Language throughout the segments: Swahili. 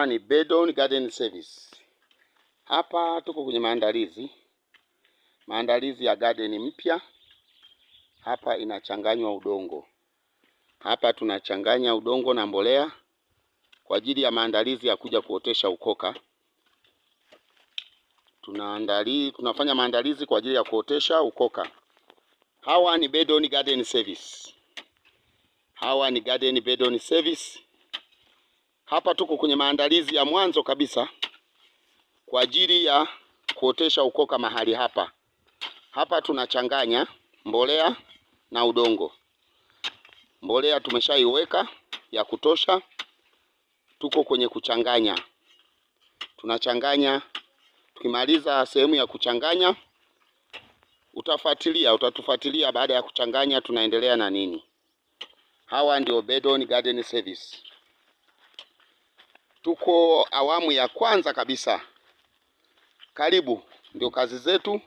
Ni Bedon Garden Service. Hapa tuko kwenye maandalizi ya garden mpya. Hapa inachanganywa udongo. Hapa tunachanganya udongo na mbolea kwa ajili ya maandalizi ya kuja kuotesha ukoka. Tunafanya maandalizi kwa ajili ya kuotesha ukoka. Hawa ni Bedon Garden Service. Bedon Service. Hapa tuko kwenye maandalizi ya mwanzo kabisa kwa ajili ya kuotesha ukoka mahali hapa. Hapa tunachanganya mbolea na udongo. Mbolea tumeshaiweka ya kutosha. Tuko kwenye kuchanganya. Tunachanganya. Tukimaliza sehemu ya kuchanganya, utatufuatilia baada ya kuchanganya tunaendelea na nini. Hawa ndio Bedon Garden Service. Tuko awamu ya kwanza kabisa. Karibu, ndio kazi zetu.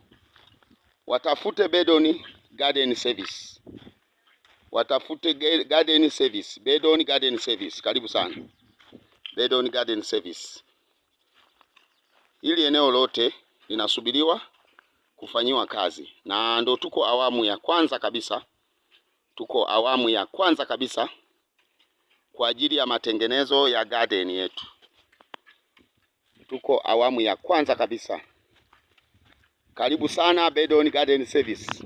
Watafute Bedon Garden Service. Watafute Garden Service, Bedon Garden Service. Karibu sana. Bedon Garden Service. Hili eneo lote linasubiriwa kufanyiwa kazi. Na ndo tuko awamu ya kwanza kabisa. Tuko awamu ya kwanza kabisa kwa ajili ya matengenezo ya garden yetu. Tuko awamu ya kwanza kabisa. Karibu sana Bedon Garden Service.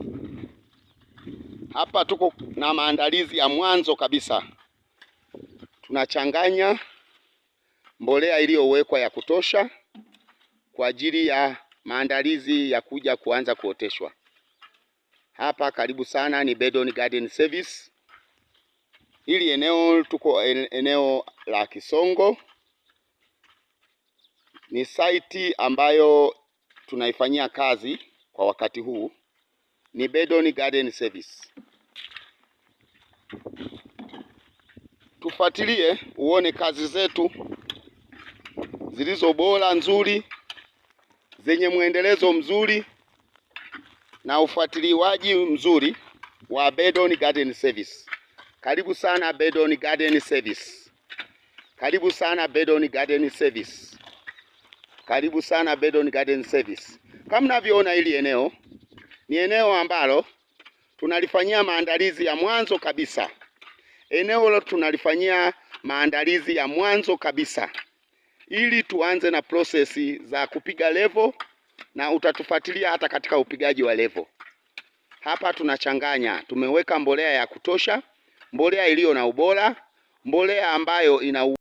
Hapa tuko na maandalizi ya mwanzo kabisa. Tunachanganya mbolea iliyowekwa ya kutosha kwa ajili ya maandalizi ya kuja kuanza kuoteshwa. Hapa karibu sana ni Bedon Garden Service. Hili eneo tuko eneo la Kisongo. Ni site ambayo tunaifanyia kazi kwa wakati huu. Ni Bedon Garden Service. Tufuatilie uone kazi zetu zilizo bora, nzuri, zenye muendelezo mzuri na ufuatiliwaji mzuri wa Bedon Garden Service. Karibu sana Bedon Garden Service. Karibu sana Bedon Garden Service. Karibu sana Bedon Garden Service. Kama mnavyoona, hili eneo ni eneo ambalo tunalifanyia maandalizi ya mwanzo kabisa. Eneo hilo tunalifanyia maandalizi ya mwanzo kabisa ili tuanze na prosesi za kupiga level, na utatufuatilia hata katika upigaji wa level. Hapa tunachanganya, tumeweka mbolea ya kutosha, mbolea iliyo na ubora, mbolea ambayo ina